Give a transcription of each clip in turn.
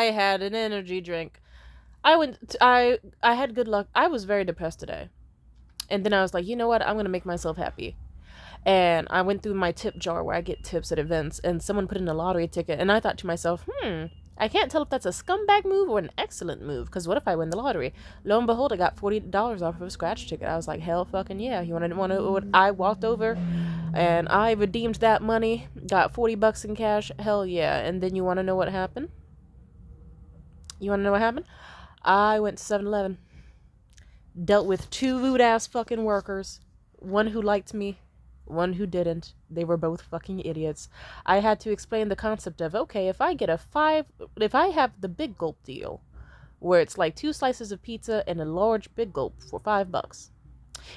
I had an energy drink. I had good luck. I was very depressed today. And then I was like, you know what? I'm going to make myself happy. And I went through my tip jar where I get tips at events, and someone put in a lottery ticket, and I thought to myself, I can't tell if that's a scumbag move or an excellent move, because what if I win the lottery? Lo and behold, I got $40 off of a scratch ticket. I was like, hell fucking yeah. You want to know what I walked over, and I redeemed that money, got $40 in cash, hell yeah. And then you want to know what happened? You want to know what happened? I went to 7-Eleven, dealt with two rude ass fucking workers, one who liked me, one who didn't. They were both fucking idiots. I had to explain the concept of, okay, if I have the big gulp deal, where it's like 2 slices of pizza and a large big gulp for $5,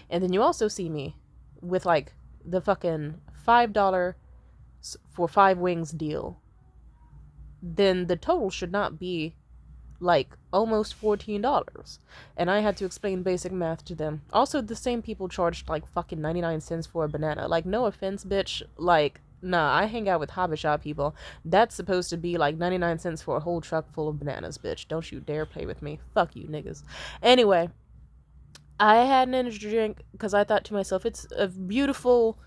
and then you also see me with like the fucking $5 for 5 wings deal, then the total should not be like almost $14. And I had to explain basic math to them. Also, the same people charged like fucking 99 cents for a banana. Like, no offense, bitch. Like, nah, I hang out with hobby shop people. That's supposed to be like 99 cents for a whole truck full of bananas, bitch. Don't you dare play with me. Fuck you, niggas. Anyway, I had an energy drink because I thought to myself, it's a beautiful,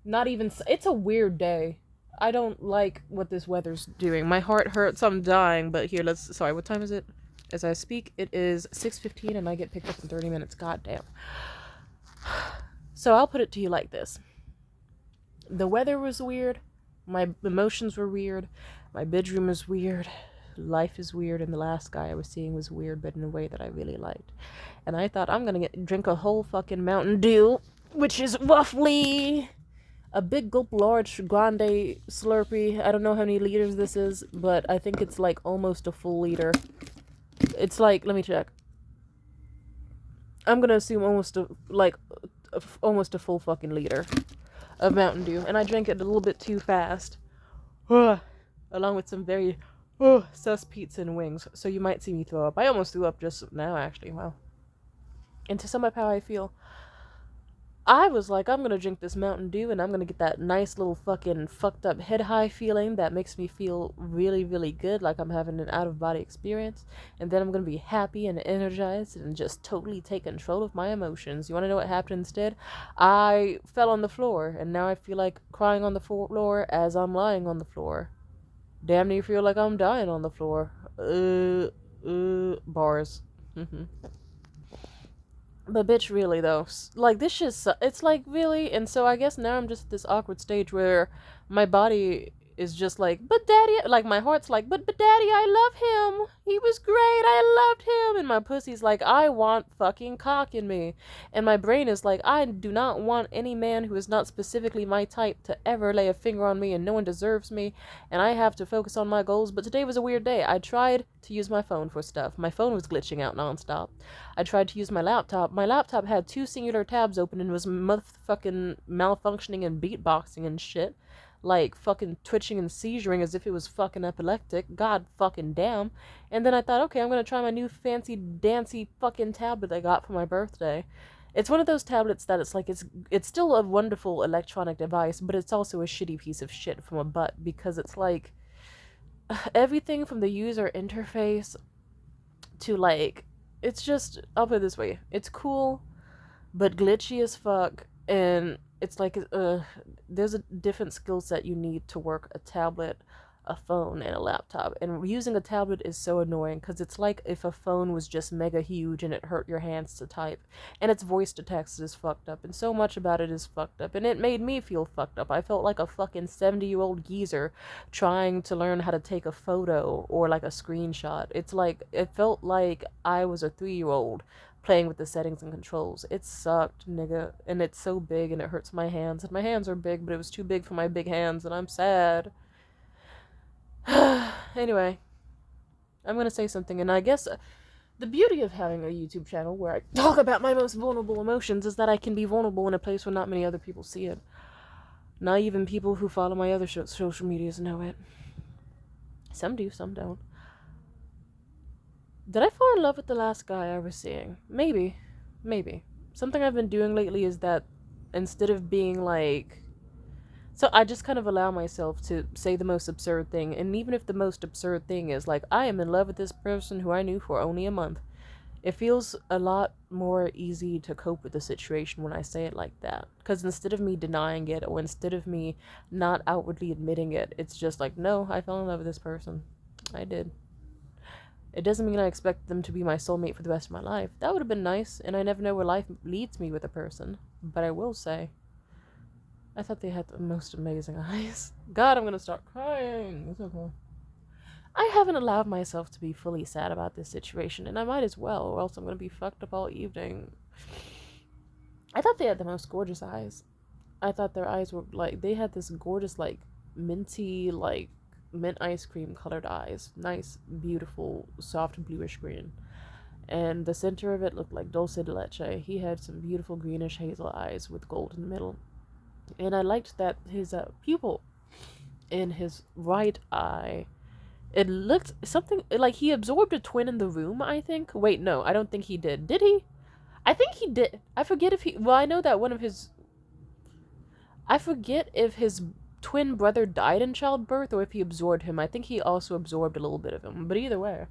not even, it's a weird day. I don't like what this weather's doing. My heart hurts. I'm dying. But here, sorry, what time is it? As I speak, it is 6:15 and I get picked up in 30 minutes. God damn. So I'll put it to you like this. The weather was weird. My emotions were weird. My bedroom is weird. Life is weird. And the last guy I was seeing was weird, but in a way that I really liked. And I thought, I'm going to drink a whole fucking Mountain Dew, which is roughly a big gulp large grande slurpee. I don't know how many liters this is, but I think it's like almost a full liter. It's like, let me check. I'm gonna assume almost a full fucking liter of Mountain Dew, and I drank it a little bit too fast, along with some very sus pizza and wings. So you might see me throw up. I almost threw up just now, actually. Wow. And to sum up how I feel, I was like, I'm gonna drink this Mountain Dew and I'm gonna get that nice little fucking fucked up head high feeling that makes me feel really, really good, like I'm having an out of body experience. And then I'm gonna be happy and energized and just totally take control of my emotions. You wanna know what happened instead? I fell on the floor and now I feel like crying on the floor as I'm lying on the floor. Damn near feel like I'm dying on the floor. Bars. But bitch, really though, like this shit, it's like really, and so I guess now I'm just at this awkward stage where my body is just like, but daddy, like my heart's like, but daddy, I love him. He was great. I loved him. And my pussy's like, I want fucking cock in me. And my brain is like, I do not want any man who is not specifically my type to ever lay a finger on me, and no one deserves me. And I have to focus on my goals. But today was a weird day. I tried to use my phone for stuff. My phone was glitching out nonstop. I tried to use my laptop. My laptop had 2 singular tabs open and was motherfucking malfunctioning and beatboxing and shit. Like fucking twitching and seizuring as if it was fucking epileptic. God fucking damn. And then I thought, okay, I'm gonna try my new fancy dancy fucking tablet I got for my birthday. It's one of those tablets that it's still a wonderful electronic device, but it's also a shitty piece of shit from a butt, because it's like everything from the user interface to like, it's just, I'll put it this way, it's cool but glitchy as fuck. And it's like, there's a different skill set you need to work a tablet, a phone, and a laptop. And using a tablet is so annoying because it's like if a phone was just mega huge and it hurt your hands to type. And its voice to text is fucked up, and so much about it is fucked up. And it made me feel fucked up. I felt like a fucking 70-year-old geezer trying to learn how to take a photo or like a screenshot. It's like, it felt like I was a 3-year-old playing with the settings and controls. It sucked, nigga. And it's so big and it hurts my hands. And my hands are big, but it was too big for my big hands, and I'm sad. Anyway, I'm gonna say something, and I guess the beauty of having a YouTube channel where I talk about my most vulnerable emotions is that I can be vulnerable in a place where not many other people see it. Not even people who follow my other social medias know it. Some do, some don't. Did I fall in love with the last guy I was seeing? Maybe. Something I've been doing lately is that instead of being like, So I just kind of allow myself to say the most absurd thing. And even if the most absurd thing is like, I am in love with this person who I knew for only a month, it feels a lot more easy to cope with the situation when I say it like that. Because instead of me denying it, or instead of me not outwardly admitting it, it's just like, no, I fell in love with this person. I did. It doesn't mean I expect them to be my soulmate for the rest of my life. That would have been nice, and I never know where life leads me with a person. But I will say, I thought they had the most amazing eyes. God, I'm gonna start crying. It's okay. I haven't allowed myself to be fully sad about this situation, and I might as well, or else I'm gonna be fucked up all evening. I thought they had the most gorgeous eyes. I thought their eyes were like, they had this gorgeous, like, minty, like, mint ice cream colored eyes. Nice, beautiful, soft bluish green. And the center of it looked like dulce de leche. He had some beautiful greenish hazel eyes with gold in the middle. And I liked that his pupil in his right eye, it looked something like he absorbed a twin in the room, I think. Wait, no, I don't think he did. Did he? I think he did. I forget if he... Well, I know that one of his... I forget if his twin brother died in childbirth or if he absorbed him. I think he also absorbed a little bit of him. But either way.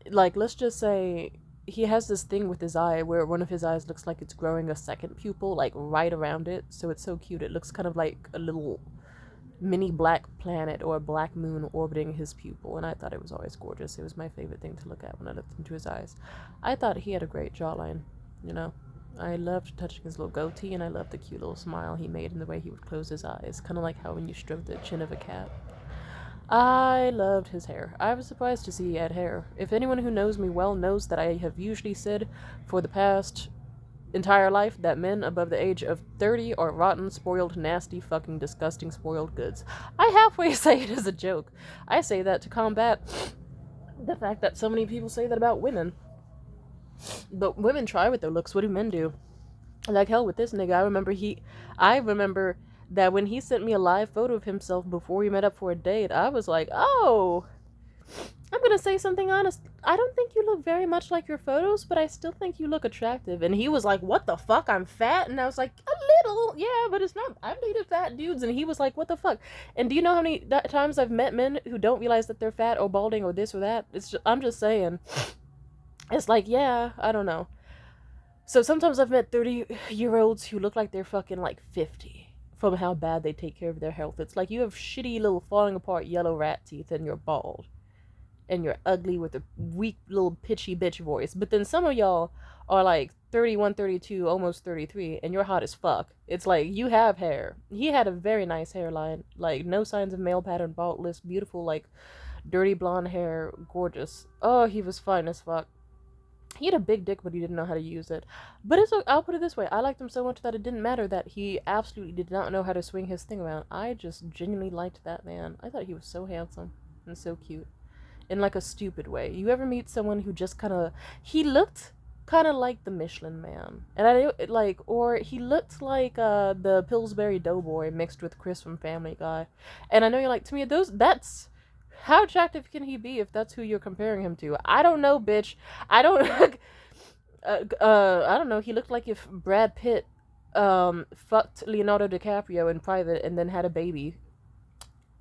Like, let's just say he has this thing with his eye where one of his eyes looks like it's growing a second pupil, like, right around it. So it's so cute. It looks kind of like a little mini black planet or a black moon orbiting his pupil, and I thought it was always gorgeous. It was my favorite thing to look at when I looked into his eyes. I thought he had a great jawline, you know. I loved touching his little goatee, and I loved the cute little smile he made and the way he would close his eyes, kind of like how when you stroke the chin of a cat. I loved his hair. I was surprised to see he had hair. If anyone who knows me well knows that I have usually said for the past entire life that men above the age of 30 are rotten, spoiled, nasty, fucking disgusting spoiled goods. I halfway say it as a joke. I say that to combat the fact that so many people say that about women. But women try with their looks. What do men do? Like hell with this nigga. I remember that when he sent me a live photo of himself before we met up for a date, I was like, oh, I'm gonna say something honest. I don't think you look very much like your photos, but I still think you look attractive. And he was like, what the fuck? I'm fat? And I was like, a little. Yeah, but it's not. I've dated fat dudes. And he was like, what the fuck? And do you know how many times I've met men who don't realize that they're fat or balding or this or that? I'm just saying. It's like, yeah, I don't know. So sometimes I've met 30-year-olds who look like they're fucking like 50 from how bad they take care of their health. It's like you have shitty little falling apart yellow rat teeth and you're bald. And you're ugly with a weak little pitchy bitch voice. But then some of y'all are like 31, 32, almost 33, and you're hot as fuck. It's like, you have hair. He had a very nice hairline. Like, no signs of male pattern baldness. Beautiful, like, dirty blonde hair. Gorgeous. Oh, he was fine as fuck. He had a big dick, but he didn't know how to use it. But I'll put it this way. I liked him so much that it didn't matter that he absolutely did not know how to swing his thing around. I just genuinely liked that man. I thought he was so handsome and so cute. In like a stupid way. You ever meet someone who just he looked kind of like the Michelin Man. And or he looked like the Pillsbury Doughboy mixed with Chris from Family Guy. And I know you're like, to me, that's, how attractive can he be if that's who you're comparing him to? I don't know, bitch. I don't, I don't know. He looked like if Brad Pitt, fucked Leonardo DiCaprio in private and then had a baby.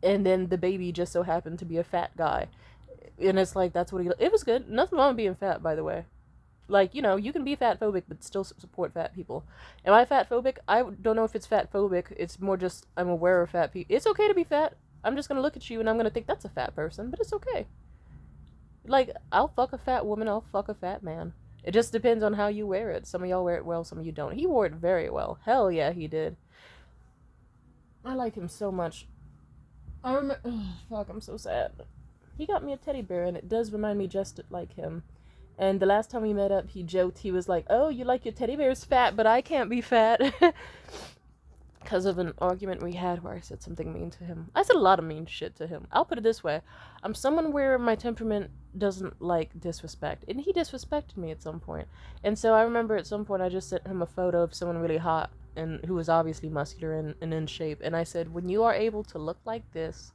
And then the baby just so happened to be a fat guy. And it's like, that's what it was good. Nothing wrong with being fat, by the way. Like, you know, you can be fat phobic, but still support fat people. Am I fat phobic? I don't know if it's fat phobic. It's more just, I'm aware of fat people. It's okay to be fat. I'm just gonna look at you and I'm gonna think that's a fat person, but it's okay. Like, I'll fuck a fat woman, I'll fuck a fat man. It just depends on how you wear it. Some of y'all wear it well, some of you don't. He wore it very well. Hell yeah, he did. I like him so much. I remember, fuck, I'm so sad. He got me a teddy bear, and it does remind me just like him. And the last time we met up, he joked, he was like, oh, you like your teddy bears fat, but I can't be fat. Because of an argument we had where I said something mean to him. I said a lot of mean shit to him. I'll put it this way. I'm someone where my temperament doesn't like disrespect. And he disrespected me at some point. And so I remember at some point I just sent him a photo of someone really hot and who was obviously muscular and in shape. And I said, when you are able to look like this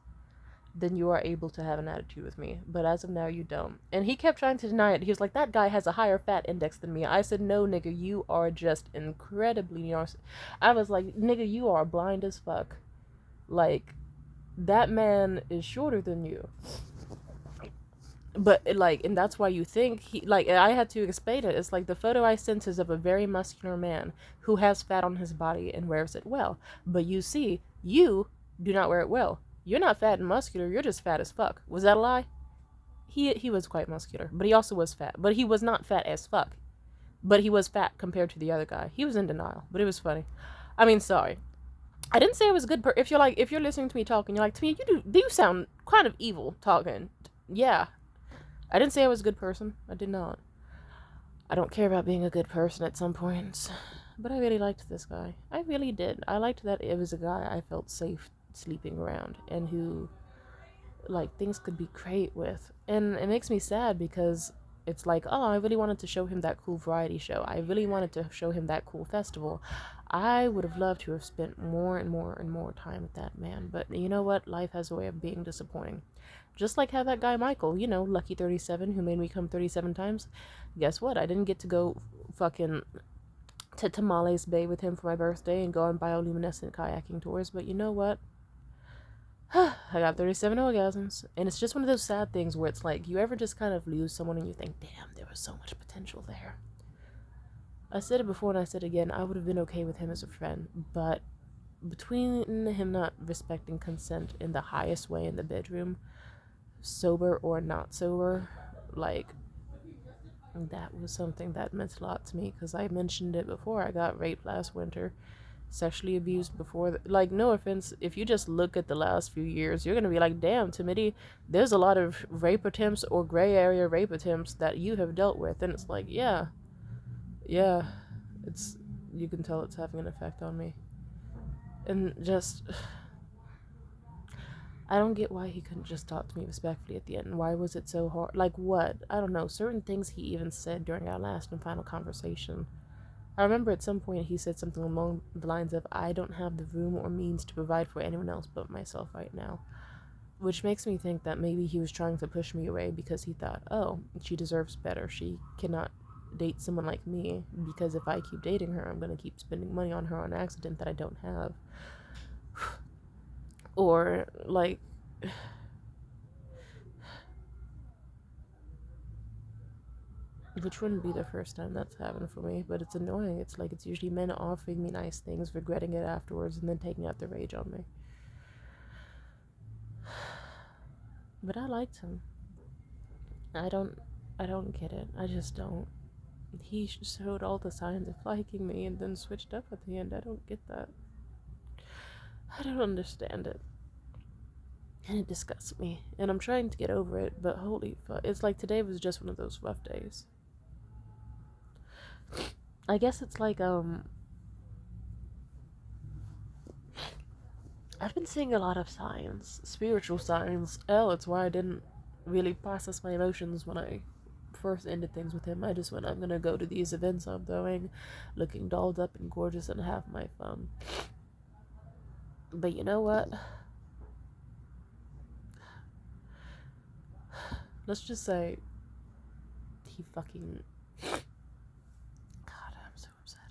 then you are able to have an attitude with me. But as of now, you don't. And he kept trying to deny it. He was like, that guy has a higher fat index than me. I said, no, nigga, you are just incredibly narcissistic. I was like, nigga, you are blind as fuck. Like, that man is shorter than you. But like, and that's why you think he, like, I had to explain it. It's like the photo I sent is of a very muscular man who has fat on his body and wears it well. But you see, you do not wear it well. You're not fat and muscular, you're just fat as fuck. Was that a lie? He was quite muscular, but he also was fat. But he was not fat as fuck. But he was fat compared to the other guy. He was in denial, but it was funny. I mean, sorry. I didn't say it was a good if you're like, if you're listening to me talking, you're like, to me, you sound kind of evil talking. Yeah. I didn't say I was a good person. I did not. I don't care about being a good person at some points. But I really liked this guy. I really did. I liked that it was a guy I felt safe sleeping around and who, like, things could be great with. And it makes me sad because it's like, oh, I really wanted to show him that cool variety show. I really wanted to show him that cool festival. I would have loved to have spent more and more and more time with that man. But you know what? Life has a way of being disappointing. Just like how that guy Michael, you know, Lucky 37, who made me come 37 times. Guess what? I didn't get to go fucking to Tamales Bay with him for my birthday and go on bioluminescent kayaking tours. But you know what? I got 37 orgasms. And it's just one of those sad things where it's like, you ever just kind of lose someone and you think, damn, there was so much potential there. I said it before and I said it again, I would have been okay with him as a friend, but between him not respecting consent in the highest way in the bedroom, sober or not sober, like, that was something that meant a lot to me, because I mentioned it before. I got raped last winter, sexually abused before, like, no offense, if you just look at the last few years, you're gonna be like, damn, Timothy, there's a lot of rape attempts or gray area rape attempts that you have dealt with. And it's like, yeah, it's, you can tell it's having an effect on me. And just, I don't get why he couldn't just talk to me respectfully at the end. Why was it so hard? Like, what? I don't know. Certain things he even said during our last and final conversation. I remember at some point he said something along the lines of, I don't have the room or means to provide for anyone else but myself right now. Which makes me think that maybe he was trying to push me away because he thought, oh, she deserves better. She cannot date someone like me, because if I keep dating her, I'm going to keep spending money on her on accident that I don't have. Or, like, which wouldn't be the first time that's happened for me, but it's annoying. It's like, it's usually men offering me nice things, regretting it afterwards, and then taking out the rage on me. But I liked him. I don't get it. I just don't. He showed all the signs of liking me and then switched up at the end. I don't get that. I don't understand it. And it disgusts me. And I'm trying to get over it, but holy fuck. It's like today was just one of those rough days. I guess it's like, I've been seeing a lot of signs. Spiritual signs. It's why I didn't really process my emotions when I first ended things with him. I just went, I'm gonna go to these events I'm throwing, looking dolled up and gorgeous and have my fun. But you know what? Let's just say he fucking... God, I'm so upset.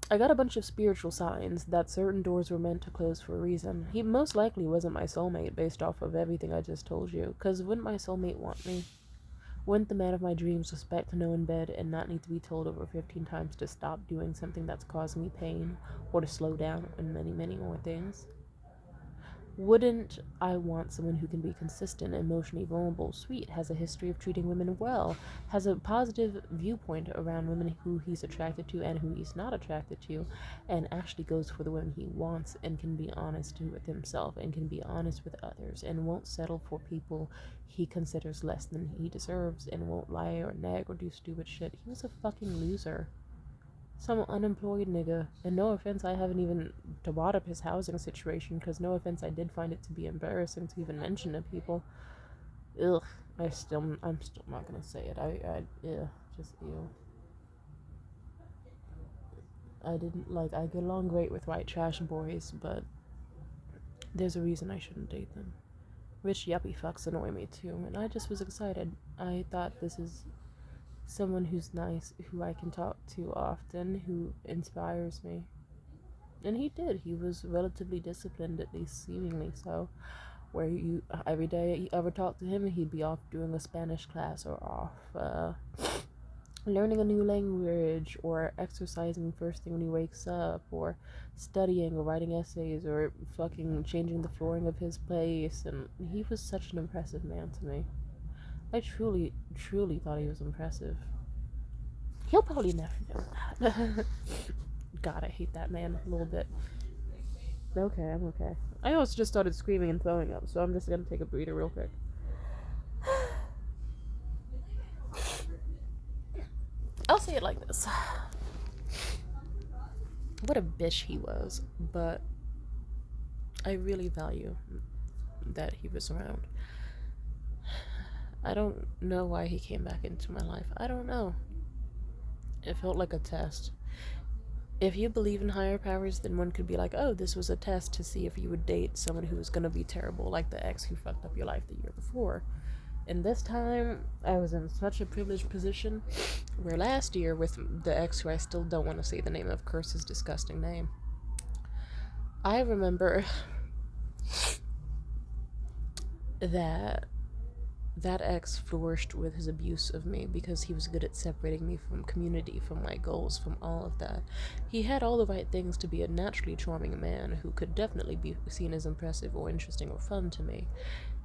I got a bunch of spiritual signs that certain doors were meant to close for a reason. He most likely wasn't my soulmate based off of everything I just told you, because wouldn't my soulmate want me? Wouldn't the man of my dreams expect to know in bed and not need to be told over 15 times to stop doing something that's causing me pain, or to slow down, and many, many more things? Wouldn't I want someone who can be consistent, emotionally vulnerable, sweet, has a history of treating women well, has a positive viewpoint around women who he's attracted to and who he's not attracted to, and actually goes for the women he wants and can be honest with himself and can be honest with others and won't settle for people he considers less than he deserves and won't lie or nag or do stupid shit? He was a fucking loser. Some unemployed nigga. And no offense, I haven't even brought up his housing situation, because no offense, I did find it to be embarrassing to even mention to people. Ugh. I'm still not gonna say it. Just ew. I get along great with white trash boys, but There's a reason I shouldn't date them. Rich yuppie fucks annoy me too, and I just was excited. I thought this is someone who's nice, who I can talk to often, who inspires me. And he did. He was relatively disciplined, at least seemingly so. Where you every day you ever talk to him, he'd be off doing a Spanish class or off learning a new language or exercising first thing when he wakes up or studying or writing essays or fucking changing the flooring of his place. And he was such an impressive man to me. I truly, truly thought he was impressive. He'll probably never know that. God, I hate that man a little bit. Okay, I'm okay. I almost just started screaming and throwing up, so I'm just gonna take a breather real quick. I'll say it like this. What a bitch he was, but I really value that he was around. I don't know why he came back into my life. I don't know. It felt like a test. If you believe in higher powers, then one could be like, oh, this was a test to see if you would date someone who was gonna be terrible, like the ex who fucked up your life the year before. And this time, I was in such a privileged position where last year, with the ex who I still don't want to say the name of, curse his disgusting name, I remember that ex flourished with his abuse of me because he was good at separating me from community, from my goals, from all of that. He had all the right things to be a naturally charming man who could definitely be seen as impressive or interesting or fun to me.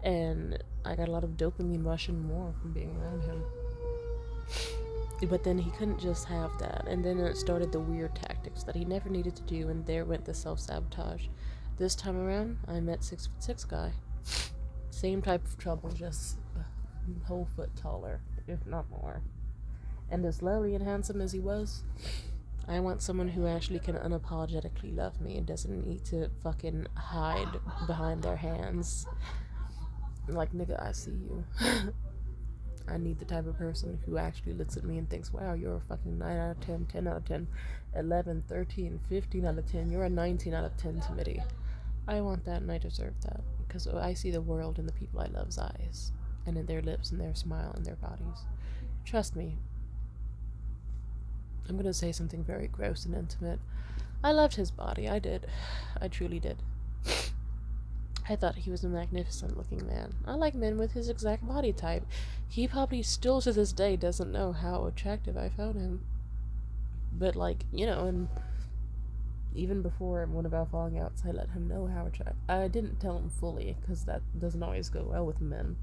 And I got a lot of dopamine rush and more from being around him. But then he couldn't just have that. And then it started the weird tactics that he never needed to do, and there went the self-sabotage. This time around, I met 6'6" guy. Same type of trouble, just a whole foot taller, if not more. And as lovely and handsome as he was, I want someone who actually can unapologetically love me and doesn't need to fucking hide behind their hands. Like, nigga, I see you. I need the type of person who actually looks at me and thinks, wow, you're a fucking 9 out of 10, 10 out of 10, 11, 13, 15 out of 10. You're a 19 out of 10 to me. I want that and I deserve that. Because I see the world in the people I love's eyes. And in their lips and their smile and their bodies. Trust me. I'm gonna say something very gross and intimate. I loved his body. I did. I truly did. I thought he was a magnificent looking man. I like men with his exact body type. He probably still to this day doesn't know how attractive I found him. But like, you know, and even before one of our falling outs, I let him know how attractive. I didn't tell him fully, because that doesn't always go well with men.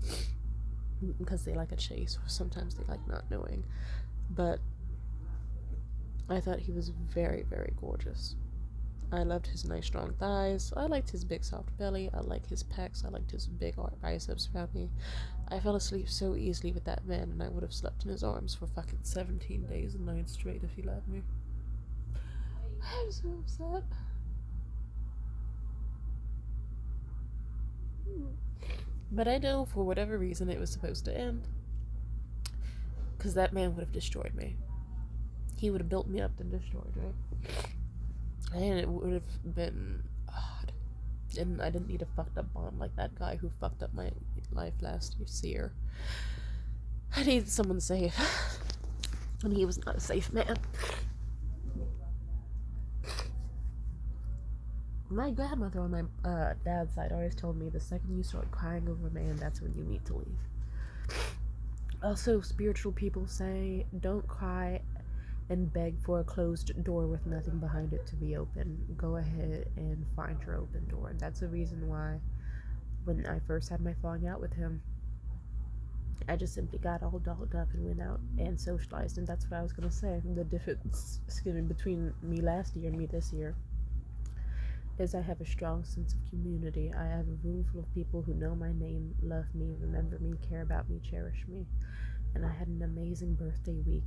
Because they like a chase, or sometimes they like not knowing. But I thought he was very, very gorgeous. I loved his nice strong thighs. I liked his big soft belly. I liked his pecs. I liked his big biceps around me. I fell asleep so easily with that man, and I would have slept in his arms for fucking 17 days and nights straight if he let me. I'm so upset. But I know for whatever reason it was supposed to end. Because that man would have destroyed me. He would have built me up and destroyed me. And it would have been odd. And I didn't need a fucked up bond like that guy who fucked up my life last year. I needed someone safe. And he was not a safe man. My grandmother on my dad's side always told me the second you start crying over a man, that's when you need to leave. Also, spiritual people say, don't cry and beg for a closed door with nothing behind it to be open. Go ahead and find your open door. And that's the reason why when I first had my falling out with him, I just simply got all dolled up and went out and socialized. And that's what I was going to say. The difference between me last year and me this year is I have a strong sense of community. I have a room full of people who know my name, love me, remember me, care about me, cherish me. And I had an amazing birthday week.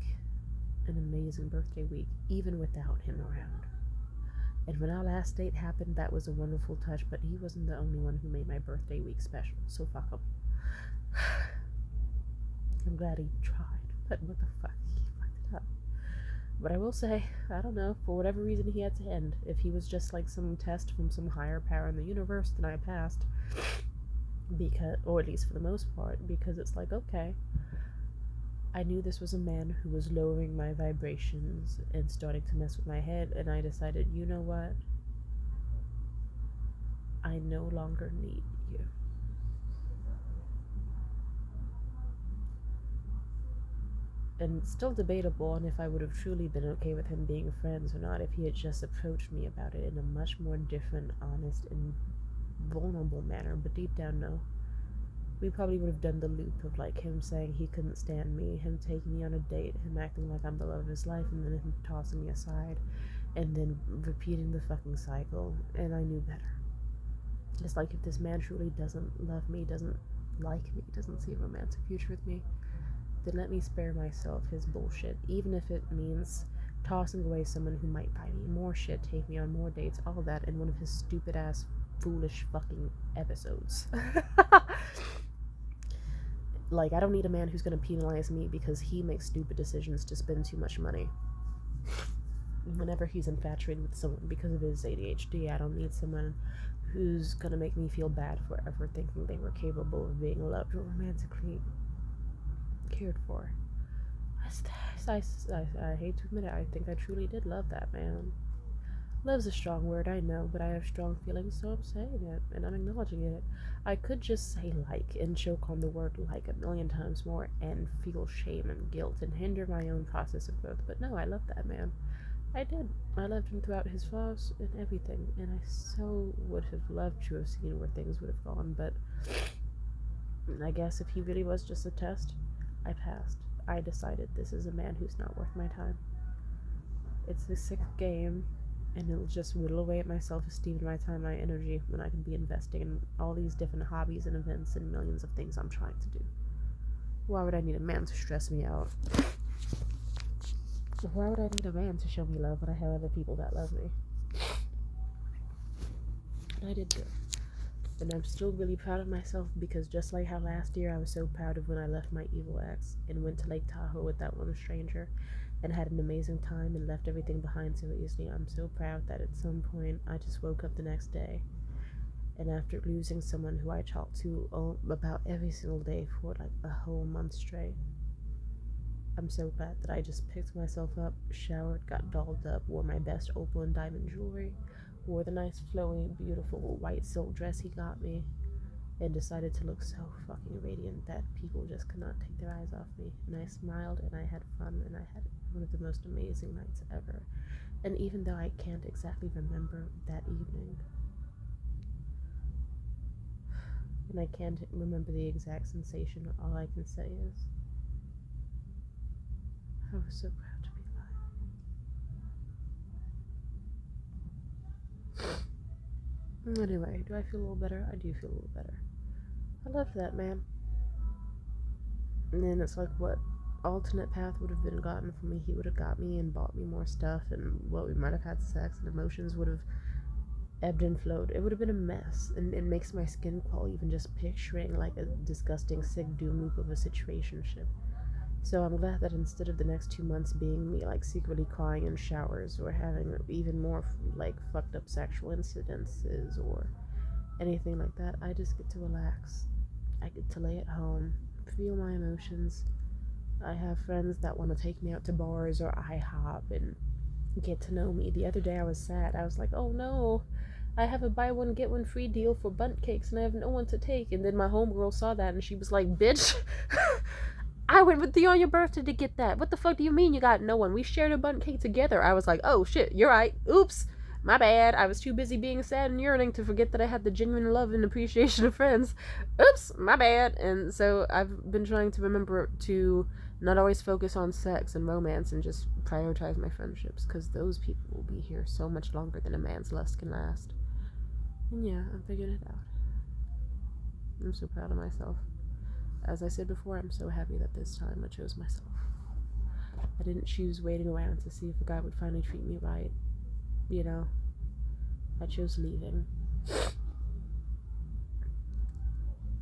Even without him around. And when our last date happened, that was a wonderful touch, but he wasn't the only one who made my birthday week special, so fuck him. I'm glad he tried, but what the fuck, he fucked it up. But I will say, I don't know, for whatever reason he had to end. If he was just like some test from some higher power in the universe, then I passed. Because, or at least for the most part, because it's like, okay, I knew this was a man who was lowering my vibrations and starting to mess with my head, and I decided, you know what? I no longer need you. And it's still debatable on if I would have truly been okay with him being friends or not if he had just approached me about it in a much more different, honest, and vulnerable manner, but deep down, no. We probably would have done the loop of like him saying he couldn't stand me, him taking me on a date, him acting like I'm the love of his life, and then him tossing me aside, and then repeating the fucking cycle, and I knew better. It's like if this man truly doesn't love me, doesn't like me, doesn't see a romantic future with me, then let me spare myself his bullshit, even if it means tossing away someone who might buy me more shit, take me on more dates, all that in one of his stupid ass, foolish fucking episodes. Like, I don't need a man who's gonna penalize me because he makes stupid decisions to spend too much money. Whenever he's infatuated with someone because of his ADHD, I don't need someone who's gonna make me feel bad for ever thinking they were capable of being loved or romantically cared for. I hate to admit it, I think I truly did love that man. Love's a strong word, I know, but I have strong feelings, so I'm saying it, and I'm acknowledging it. I could just say like and choke on the word like a million times more and feel shame and guilt and hinder my own process of growth, but no, I love that man. I did. I loved him throughout his flaws and everything, and I so would have loved to have seen where things would have gone, but I guess if he really was just a test, I passed. I decided this is a man who's not worth my time. It's a sick game, and it'll just whittle away at my self-esteem and my time, my energy, when I can be investing in all these different hobbies and events and millions of things I'm trying to do. Why would I need a man to stress me out? Why would I need a man to show me love when I have other people that love me? And I did good. And I'm still really proud of myself because just like how last year I was so proud of when I left my evil ex and went to Lake Tahoe with that one stranger and had an amazing time and left everything behind so easily, I'm so proud that at some point I just woke up the next day, and after losing someone who I talked to about every single day for like a whole month straight, I'm so glad that I just picked myself up, showered, got dolled up, wore my best opal and diamond jewelry, wore the nice flowy, beautiful white silk dress he got me, and decided to look so fucking radiant that people just could not take their eyes off me. And I smiled and I had fun and I had one of the most amazing nights ever. And even though I can't exactly remember that evening, and I can't remember the exact sensation, all I can say is I was so proud to be alive. Anyway, do I feel a little better? I do feel a little better. I loved that man. And then it's like what alternate path would have been gotten for me. He would have got me and bought me more stuff, and what we might have had sex, and emotions would have ebbed and flowed. It would have been a mess, and it makes my skin crawl even just picturing like a disgusting sick doom loop of a situationship. So I'm glad that instead of the next 2 months being me like secretly crying in showers or having even more like fucked up sexual incidences or anything like that, I just get to relax. I get to lay at home, feel my emotions. I have friends that want to take me out to bars or IHOP and get to know me. The other day I was sad. I was like, oh no, I have a buy one get one free deal for bundt cakes and I have no one to take. And then my homegirl saw that and she was like, bitch, I went with you on your birthday to get that. What the fuck do you mean you got no one? We shared a bundt cake together. I was like, oh shit, you're right. Oops. My bad. I was too busy being sad and yearning to forget that I had the genuine love and appreciation of friends. Oops, my bad. And so I've been trying to remember to not always focus on sex and romance and just prioritize my friendships, because those people will be here so much longer than a man's lust can last. And yeah, I'm figuring it out. I'm so proud of myself. As I said before, I'm so happy that this time I chose myself. I didn't choose waiting around to see if a guy would finally treat me right. You know, I chose leaving.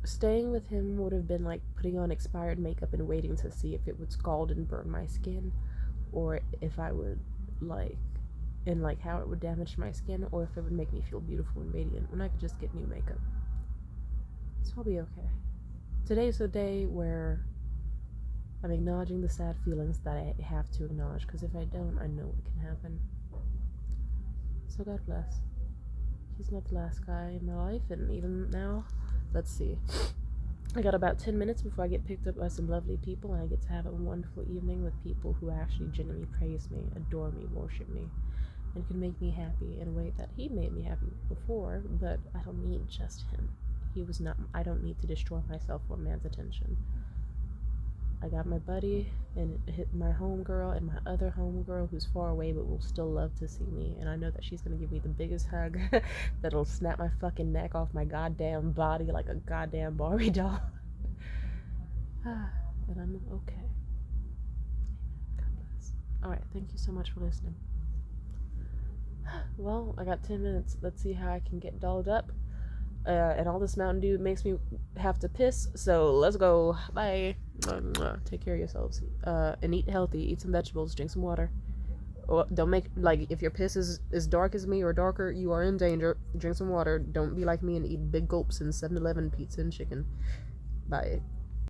Staying with him would have been like putting on expired makeup and waiting to see if it would scald and burn my skin, or if I would like, and like how it would damage my skin, or if it would make me feel beautiful and radiant when I could just get new makeup. So I'll be okay. Today's a day where I'm acknowledging the sad feelings that I have to acknowledge, because if I don't, I know what can happen. So God bless. He's not the last guy in my life, and even now, let's see. I got about 10 minutes before I get picked up by some lovely people, and I get to have a wonderful evening with people who actually genuinely praise me, adore me, worship me, and can make me happy in a way that he made me happy before, but I don't need just him. I don't need to destroy myself for a man's attention. I got my buddy, and my homegirl, and my other homegirl who's far away but will still love to see me, and I know that she's gonna give me the biggest hug that'll snap my fucking neck off my goddamn body like a goddamn Barbie doll. And I'm okay. God bless. Alright, thank you so much for listening. Well, I got 10 minutes. Let's see how I can get dolled up. And all this Mountain Dew makes me have to piss, so let's go. Bye. Take care of yourselves. And eat healthy. Eat some vegetables. Drink some water. Don't make, like, if your piss is as dark as me or darker, you are in danger. Drink some water. Don't be like me and eat big gulps in 7-Eleven pizza and chicken. Bye.